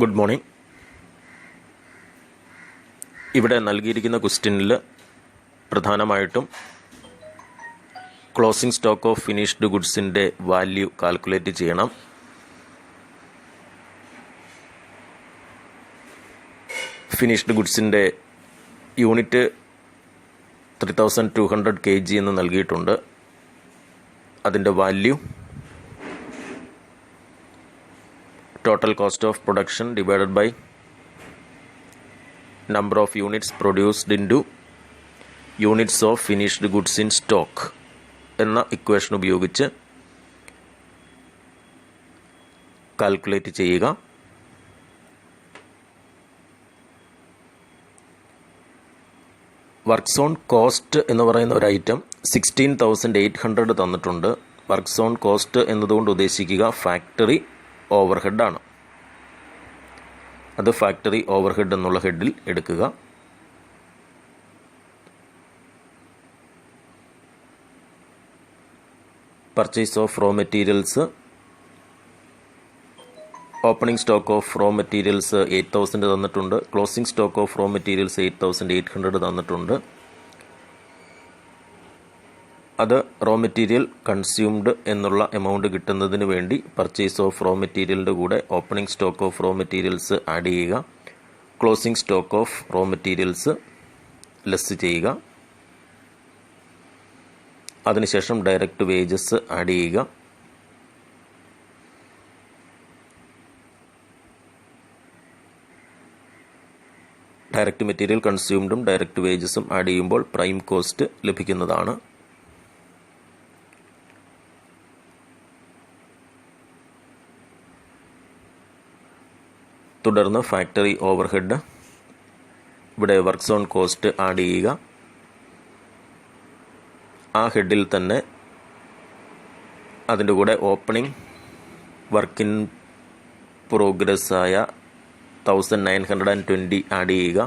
Good morning. ഇവിടെ നൽകിയിരിക്കുന്ന ക്വസ്റ്റ്യനിൽ പ്രധാനമായിട്ടും ക്ലോസിംഗ് സ്റ്റോക്ക് ഓഫ് ഫിനിഷ്ഡ് ഗുഡ്സിൻ്റെ വാല്യൂ കാൽക്കുലേറ്റ് ചെയ്യണം. ഫിനിഷ്ഡ് ഗുഡ്സിൻ്റെ യൂണിറ്റ് 3200 kg എന്ന് നൽകിയിട്ടുണ്ട്. അതിൻ്റെ value total cost of production divided by number of units produced into units of finished goods in stock എന്ന ഇക്വേഷൻ ഉപയോഗിച്ച് കാൽക്കുലേറ്റ് ചെയ്യുക. വർക്ക്സ് ഓൺ കോസ്റ്റ് എന്ന് പറയുന്ന ഒരു ഐറ്റം 16,800 തന്നിട്ടുണ്ട്. വർക്ക്സ് ഓൺ കോസ്റ്റ് എന്നതുകൊണ്ട് ഉദ്ദേശിക്കുക ഫാക്ടറി ഓവർഹെഡാണ്. അത് ഫാക്ടറി ഓവർഹെഡ് എന്നുള്ള ഹെഡിൽ എടുക്കുക. Purchase of raw materials, opening stock of raw materials 8,000 തന്നിട്ടുണ്ട്. Closing stock of raw materials 8,800 തന്നിട്ടുണ്ട്. അത് റോ മെറ്റീരിയൽ കൺസ്യൂംഡ് എന്നുള്ള എമൗണ്ട് കിട്ടുന്നതിന് വേണ്ടി പർച്ചേസ് ഓഫ് റോ മെറ്റീരിയലിൻ്റെ കൂടെ opening stock of raw materials add ചെയ്യുക. Closing stock of raw materials less ചെയ്യുക. അതിനുശേഷം ഡയറക്റ്റ് വേജസ് ആഡ് ചെയ്യുക. ഡയറക്റ്റ് മെറ്റീരിയൽ കൺസ്യൂംഡും ഡയറക്റ്റ് വേജസും ആഡ് ചെയ്യുമ്പോൾ പ്രൈം കോസ്റ്റ് ലഭിക്കുന്നതാണ്. തുടർന്ന് ഫാക്ടറി ഓവർഹെഡ്, ഇവിടെ വർക്ക്സ് ഓൺ കോസ്റ്റ് ആഡ് ചെയ്യുക. ആ ഹെഡിൽ തന്നെ അതിൻ്റെ കൂടെ ഓപ്പണിംഗ് വർക്ക് ഇൻ പ്രോഗ്രസ് ആയ 1920 ആഡ് ചെയ്യുക.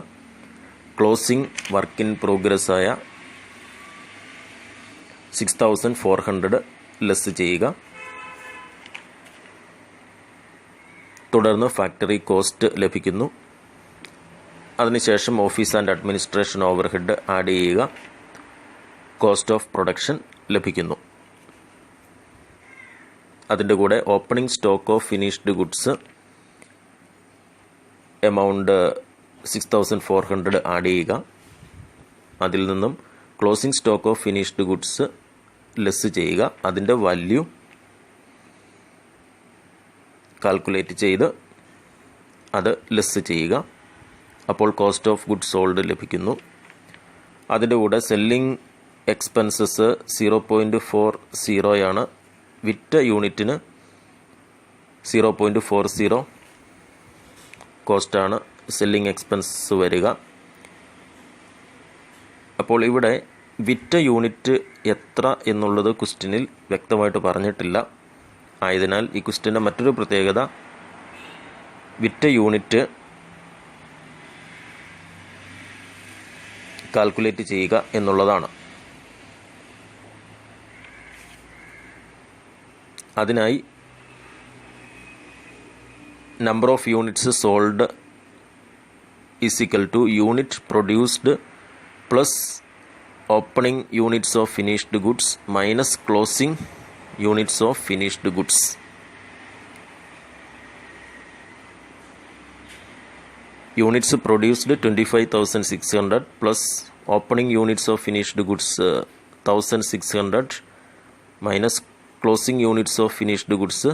ക്ലോസിംഗ് വർക്ക് ഇൻ പ്രോഗ്രസ് ആയ 6400 ലെസ് ചെയ്യുക. തുടർന്ന് ഫാക്ടറി കോസ്റ്റ് ലഭിക്കുന്നു. അതിനുശേഷം office and administration overhead add ചെയ്യുക. കോസ്റ്റ് ഓഫ് പ്രൊഡക്ഷൻ ലഭിക്കുന്നു. അതിൻ്റെ കൂടെ opening stock of finished goods amount 6400 add ചെയ്യുക. അതിൽ നിന്നും closing stock of finished goods less ചെയ്യുക. അതിൻ്റെ വാല്യൂ കാൽക്കുലേറ്റ് ചെയ്ത് അത് ലെസ് ചെയ്യുക. അപ്പോൾ കോസ്റ്റ് ഓഫ് ഗുഡ്സ് സോൾഡ് ലഭിക്കുന്നു. അതിൻ്റെ കൂടെ സെല്ലിംഗ് എക്സ്പെൻസസ് 0.40 വിറ്റ യൂണിറ്റിന് 0.40 കോസ്റ്റാണ് സെല്ലിംഗ് എക്സ്പെൻസസ് വരിക. അപ്പോൾ ഇവിടെ വിറ്റ യൂണിറ്റ് എത്ര എന്നുള്ളത് ക്വസ്റ്റ്യനിൽ വ്യക്തമായിട്ട് പറഞ്ഞിട്ടില്ല. ആയതിനാൽ ഈ ക്വസ്റ്റ്യൻ്റെ മറ്റൊരു പ്രത്യേകത വിറ്റ യൂണിറ്റ് കാൽക്കുലേറ്റ് ചെയ്യുക എന്നുള്ളതാണ്. അതിനായി number of units sold is equal two unit produced plus opening units of finished goods minus closing units of finished goods. Units produced 25,600 plus opening units of finished goods 1,600 minus closing units of finished goods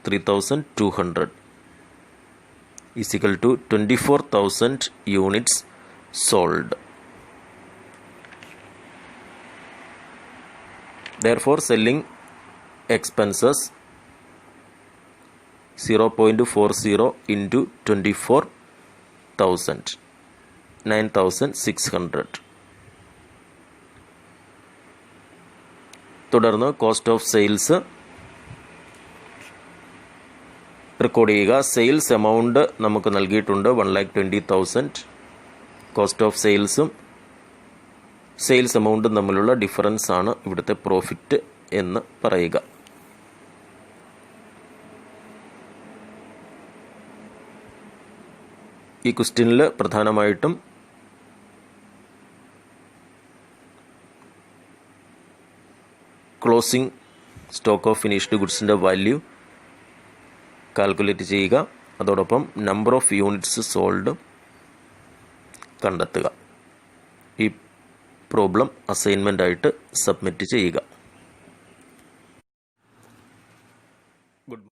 3,200 is equal to 24,000 units sold. Therefore, selling expenses 0.40 into 24,000 9,600. തുടർന്ന് cost of sales record ചെയ്യുക. Sales amount നമുക്ക് നൽകിയിട്ടുണ്ട് 1,20,000. Cost of സെയിൽസും sales എമൗണ്ടും തമ്മിലുള്ള difference ആണ് ഇവിടുത്തെ profit എന്ന് പറയുക. ഈ ക്വസ്റ്റ്യനിൽ പ്രധാനമായിട്ടും ക്ലോസിംഗ് സ്റ്റോക്ക് ഓഫ് ഫിനിഷ്ഡ് ഗുഡ്സിൻ്റെ വാല്യൂ കാൽക്കുലേറ്റ് ചെയ്യുക, അതോടൊപ്പം നമ്പർ ഓഫ് യൂണിറ്റ്സ് സോൾഡ് കണ്ടെത്തുക. ഈ പ്രോബ്ലം അസൈൻമെൻ്റ് ആയിട്ട് സബ്മിറ്റ് ചെയ്യുക. ഗുഡ്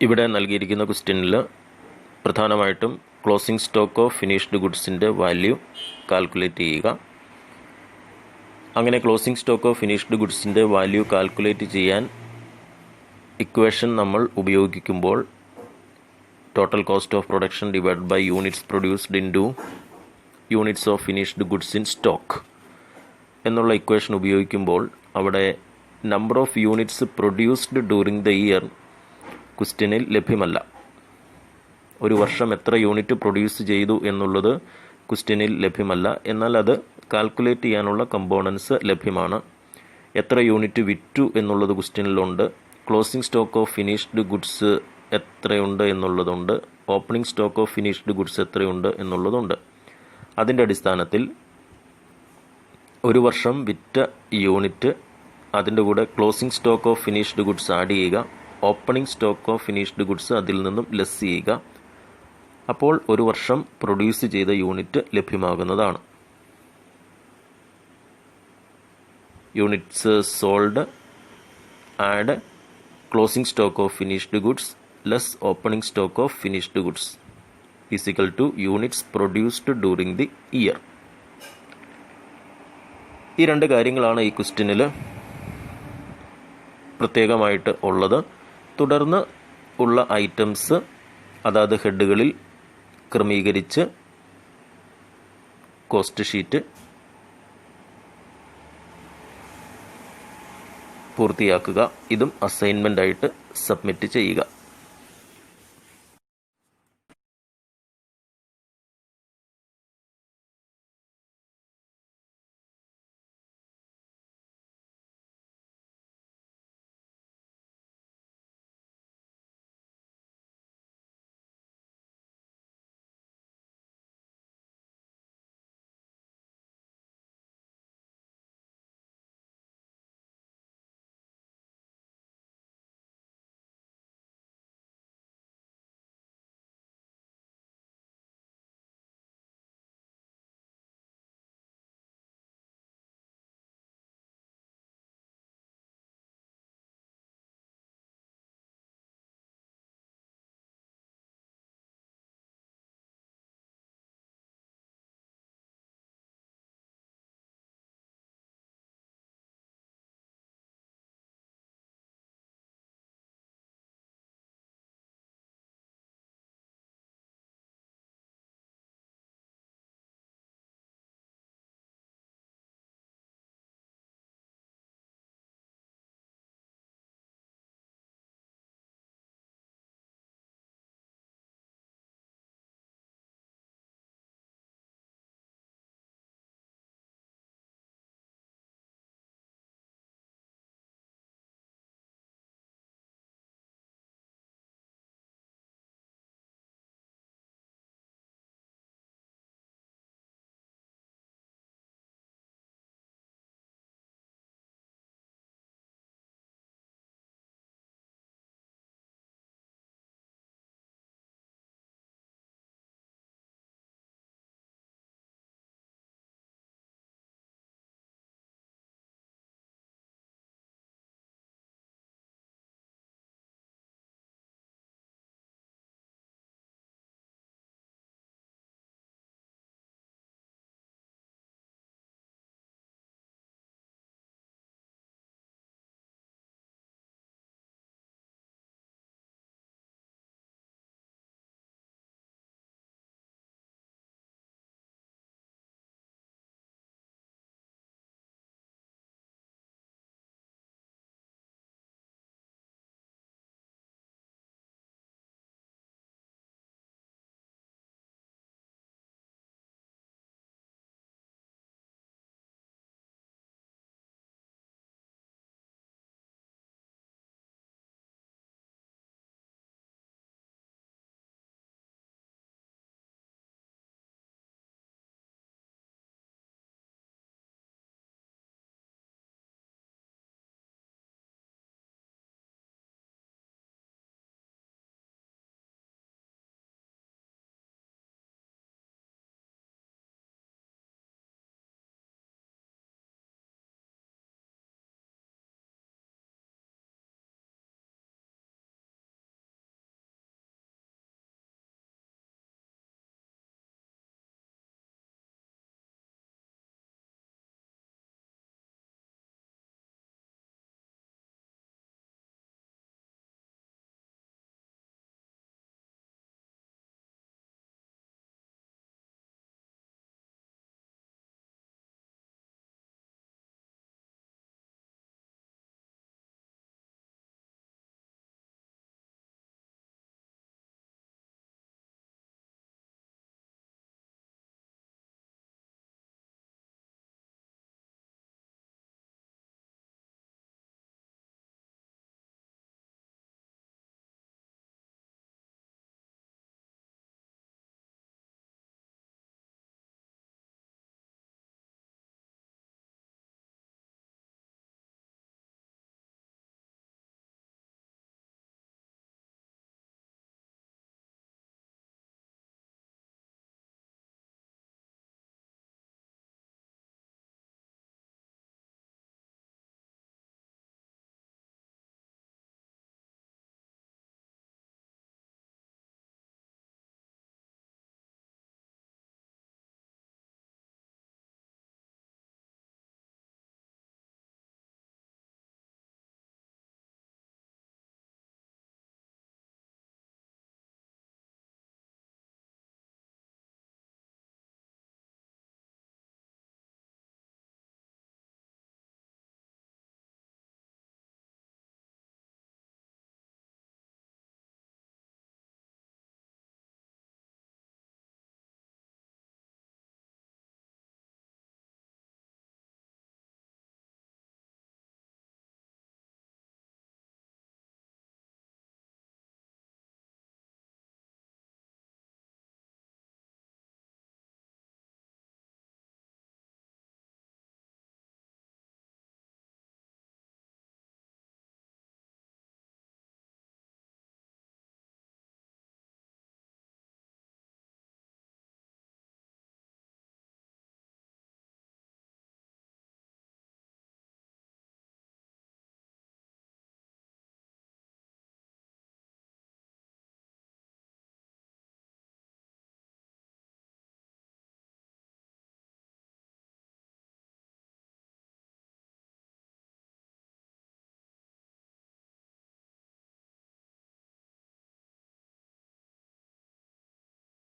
ഇവിടെ നൽകിയിരിക്കുന്ന ക്വസ്റ്റ്യനിൽ പ്രധാനമായിട്ടും ക്ലോസിംഗ് സ്റ്റോക്ക് ഓഫ് ഫിനിഷ്ഡ് ഗുഡ്സിൻ്റെ വാല്യൂ കാൽക്കുലേറ്റ് ചെയ്യുക. അങ്ങനെ ക്ലോസിംഗ് സ്റ്റോക്ക് ഓഫ് ഫിനിഷ്ഡ് ഗുഡ്സിൻ്റെ വാല്യൂ കാൽക്കുലേറ്റ് ചെയ്യാൻ ഇക്വേഷൻ നമ്മൾ ഉപയോഗിക്കുമ്പോൾ total cost of production divide by units produced into units of finished goods in stock എന്നുള്ള ഇക്വേഷൻ ഉപയോഗിക്കുമ്പോൾ അവിടെ number of units produced during the year ക്വസ്റ്റ്യനിൽ ലഭ്യമല്ല. ഒരു വർഷം എത്ര യൂണിറ്റ് പ്രൊഡ്യൂസ് ചെയ്തു എന്നുള്ളത് ക്വസ്റ്റ്യനിൽ ലഭ്യമല്ല. എന്നാൽ അത് കാൽക്കുലേറ്റ് ചെയ്യാനുള്ള കമ്പോണൻസ് ലഭ്യമാണ്. എത്ര യൂണിറ്റ് വിറ്റു എന്നുള്ളത് ക്വസ്റ്റ്യനിലുണ്ട്. Closing stock of finished goods എത്രയുണ്ട് എന്നുള്ളതുണ്ട്. Opening stock of finished goods എത്രയുണ്ട് എന്നുള്ളതുണ്ട്. അതിൻ്റെ അടിസ്ഥാനത്തിൽ ഒരു വർഷം വിറ്റ യൂണിറ്റ് അതിൻ്റെ കൂടെ closing stock of finished goods add ചെയ്യുക, opening stock of finished goods അതിൽ നിന്നും ലെസ് ചെയ്യുക. അപ്പോൾ ഒരു വർഷം പ്രൊഡ്യൂസ് ചെയ്ത യൂണിറ്റ് ലഭ്യമാകുന്നതാണ്. Units sold add closing stock of finished goods less opening stock of finished goods is equal to units produced during the year. ഈ രണ്ട് കാര്യങ്ങളാണ് ഈ ക്വസ്റ്റ്യനിൽ പ്രത്യേകമായിട്ട് ഉള്ളത്. തുടർന്ന് ഉള്ള ഐറ്റംസ് അതാത് ഹെഡുകളിൽ ക്രമീകരിച്ച് കോസ്റ്റ് ഷീറ്റ് പൂർത്തിയാക്കുക. ഇതും അസൈൻമെൻ്റ് ആയിട്ട് സബ്മിറ്റ് ചെയ്യുക.